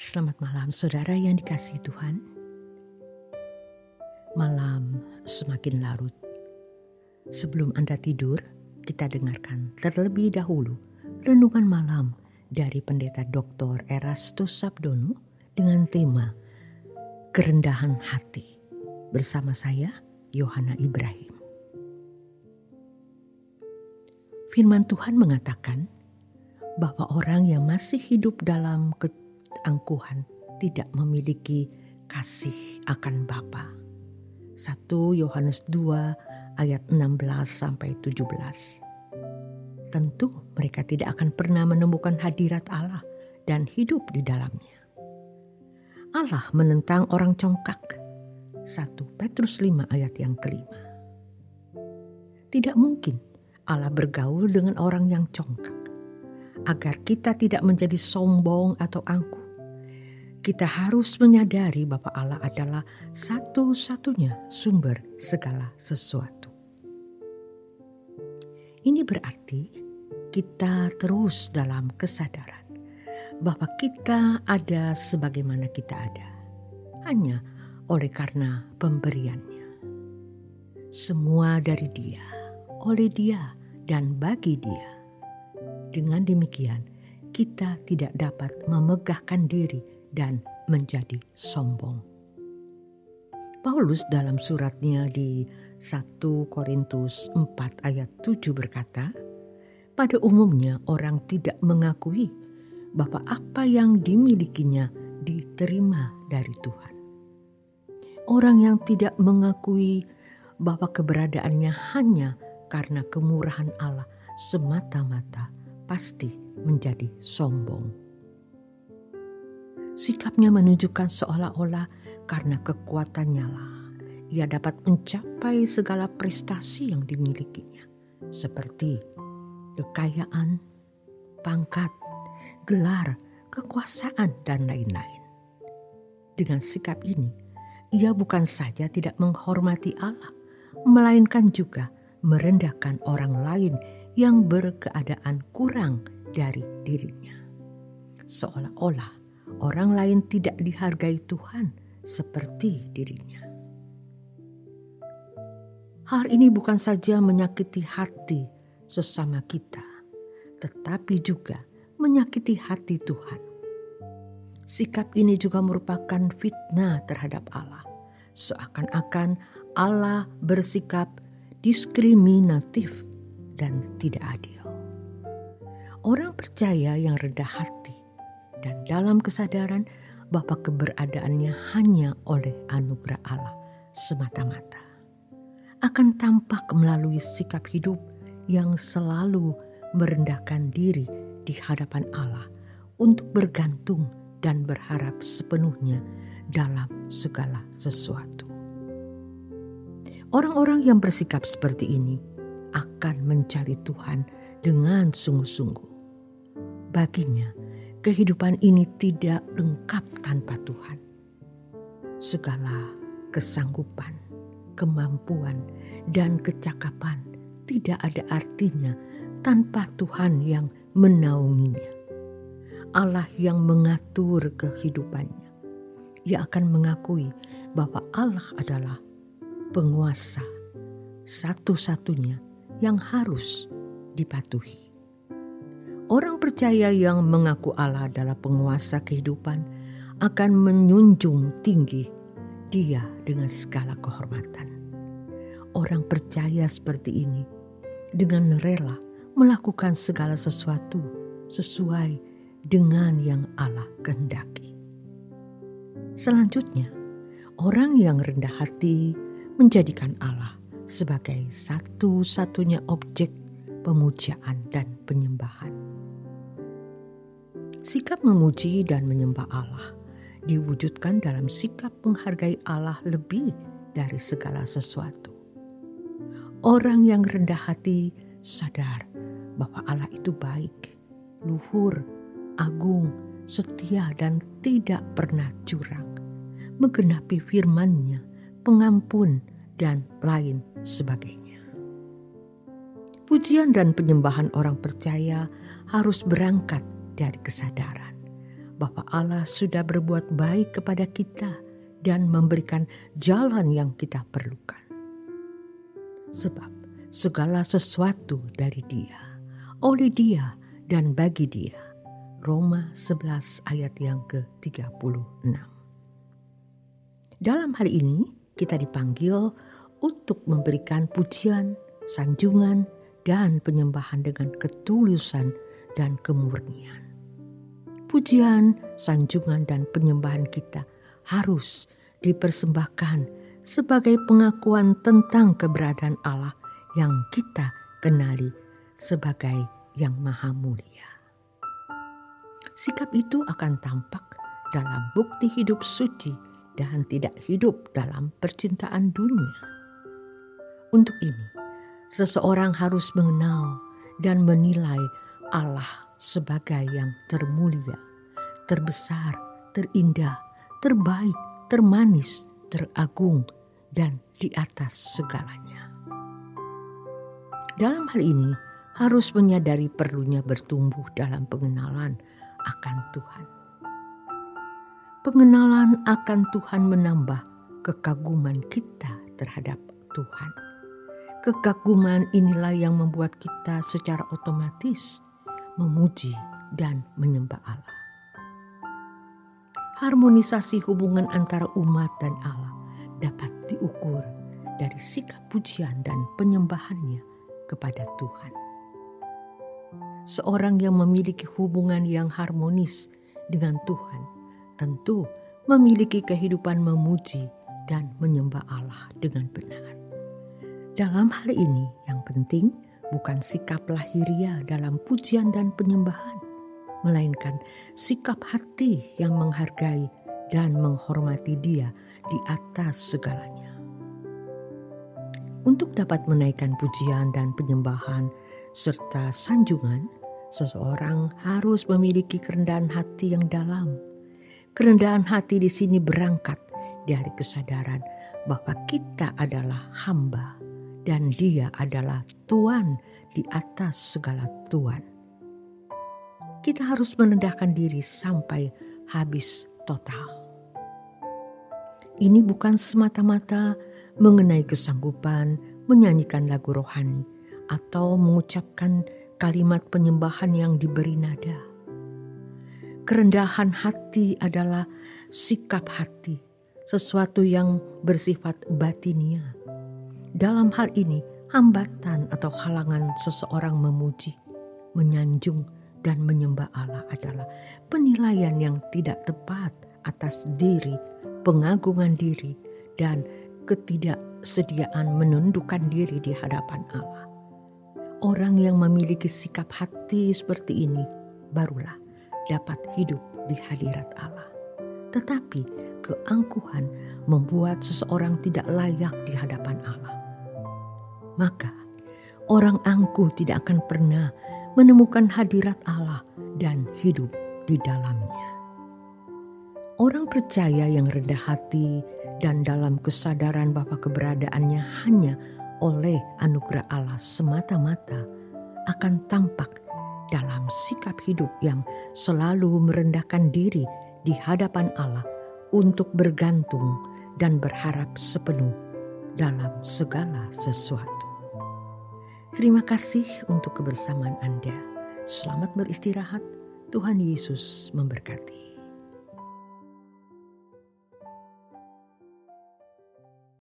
Selamat malam saudara yang dikasihi Tuhan. Malam semakin larut. Sebelum Anda tidur, kita dengarkan terlebih dahulu renungan malam dari Pendeta Dr. Erastus Sabdono dengan tema Kerendahan Hati. Bersama saya, Yohana Ibrahim. Firman Tuhan mengatakan bahwa orang yang masih hidup dalam keangkuhan tidak memiliki kasih akan Bapa. 1 Yohanes 2 ayat 16-17. Tentu mereka tidak akan pernah menemukan hadirat Allah dan hidup di dalamnya. Allah menentang orang congkak. 1 Petrus 5 ayat yang kelima. Tidak mungkin Allah bergaul dengan orang yang congkak. Agar kita tidak menjadi sombong atau angkuh, kita harus menyadari bahwa Allah adalah satu-satunya sumber segala sesuatu. Ini berarti kita terus dalam kesadaran bahwa kita ada sebagaimana kita ada, hanya oleh karena pemberiannya. Semua dari Dia, oleh Dia, dan bagi Dia. Dengan demikian, kita tidak dapat memegahkan diri dan menjadi sombong. Paulus dalam suratnya di 1 Korintus 4 ayat 7 berkata, pada umumnya orang tidak mengakui bahwa apa yang dimilikinya diterima dari Tuhan. Orang yang tidak mengakui bahwa keberadaannya hanya karena kemurahan Allah semata-mata pasti menjadi sombong. Sikapnya menunjukkan seolah-olah karena kekuatannya lah ia dapat mencapai segala prestasi yang dimilikinya, seperti kekayaan, pangkat, gelar, kekuasaan, dan lain-lain. Dengan sikap ini, ia bukan saja tidak menghormati Allah, melainkan juga merendahkan orang lain yang berkeadaan kurang dari dirinya. Seolah-olah orang lain tidak dihargai Tuhan seperti dirinya. Hal ini bukan saja menyakiti hati sesama kita, tetapi juga menyakiti hati Tuhan. Sikap ini juga merupakan fitnah terhadap Allah, seakan-akan Allah bersikap diskriminatif dan tidak adil. Orang percaya yang rendah hati dan dalam kesadaran bahwa keberadaannya hanya oleh anugerah Allah semata-mata akan tampak melalui sikap hidup yang selalu merendahkan diri di hadapan Allah untuk bergantung dan berharap sepenuhnya dalam segala sesuatu. Orang-orang yang bersikap seperti ini akan mencari Tuhan dengan sungguh-sungguh. Baginya, kehidupan ini tidak lengkap tanpa Tuhan. Segala kesanggupan, kemampuan, dan kecakapan tidak ada artinya tanpa Tuhan yang menaunginya. Allah yang mengatur kehidupannya. Ia akan mengakui bahwa Allah adalah penguasa satu-satunya yang harus dipatuhi. Orang percaya yang mengaku Allah adalah penguasa kehidupan akan menjunjung tinggi Dia dengan segala kehormatan. Orang percaya seperti ini dengan rela melakukan segala sesuatu sesuai dengan yang Allah kehendaki. Selanjutnya, orang yang rendah hati menjadikan Allah sebagai satu-satunya objek pemujaan dan penyembahan. Sikap memuji dan menyembah Allah diwujudkan dalam sikap menghargai Allah lebih dari segala sesuatu. Orang yang rendah hati sadar bahwa Allah itu baik, luhur, agung, setia, dan tidak pernah curang, menggenapi firman-Nya, pengampun, dan lain sebagainya. Pujian dan penyembahan orang percaya harus berangkat dari kesadaran bahwa Allah sudah berbuat baik kepada kita dan memberikan jalan yang kita perlukan. Sebab segala sesuatu dari Dia, oleh Dia, dan bagi Dia. Roma 11 ayat yang ke-36. Dalam hal ini kita dipanggil untuk memberikan pujian, sanjungan, dan penyembahan dengan ketulusan dan kemurnian. Pujian, sanjungan, dan penyembahan kita harus dipersembahkan sebagai pengakuan tentang keberadaan Allah yang kita kenali sebagai yang maha mulia. Sikap itu akan tampak dalam bukti hidup suci dan tidak hidup dalam percintaan dunia. Untuk ini, seseorang harus mengenal dan menilai Allah sebagai yang termulia, terbesar, terindah, terbaik, termanis, teragung, dan di atas segalanya. Dalam hal ini, harus menyadari perlunya bertumbuh dalam pengenalan akan Tuhan. Pengenalan akan Tuhan menambah kekaguman kita terhadap Tuhan. Kekaguman inilah yang membuat kita secara otomatis memuji dan menyembah Allah. Harmonisasi hubungan antara umat dan Allah dapat diukur dari sikap pujian dan penyembahannya kepada Tuhan. Seorang yang memiliki hubungan yang harmonis dengan Tuhan tentu memiliki kehidupan memuji dan menyembah Allah dengan benar. Dalam hal ini yang penting bukan sikap lahiriah dalam pujian dan penyembahan, melainkan sikap hati yang menghargai dan menghormati Dia di atas segalanya. Untuk dapat menaikkan pujian dan penyembahan serta sanjungan, seseorang harus memiliki kerendahan hati yang dalam. Kerendahan hati di sini berangkat dari kesadaran bahwa kita adalah hamba dan Dia adalah Tuhan di atas segala Tuhan. Kita harus merendahkan diri sampai habis total. Ini bukan semata-mata mengenai kesanggupan menyanyikan lagu rohani atau mengucapkan kalimat penyembahan yang diberi nada. Kerendahan hati adalah sikap hati, sesuatu yang bersifat batinia. Dalam hal ini, hambatan atau halangan seseorang memuji, menyanjung, dan menyembah Allah adalah penilaian yang tidak tepat atas diri, pengagungan diri, dan ketidaksediaan menundukkan diri di hadapan Allah. Orang yang memiliki sikap hati seperti ini barulah dapat hidup di hadirat Allah. Tetapi keangkuhan membuat seseorang tidak layak di hadapan Allah. Maka orang angkuh tidak akan pernah menemukan hadirat Allah dan hidup di dalamnya. Orang percaya yang rendah hati dan dalam kesadaran bahwa keberadaannya hanya oleh anugerah Allah semata-mata akan tampak dalam sikap hidup yang selalu merendahkan diri di hadapan Allah untuk bergantung dan berharap sepenuh dalam segala sesuatu. Terima kasih untuk kebersamaan Anda. Selamat beristirahat. Tuhan Yesus memberkati.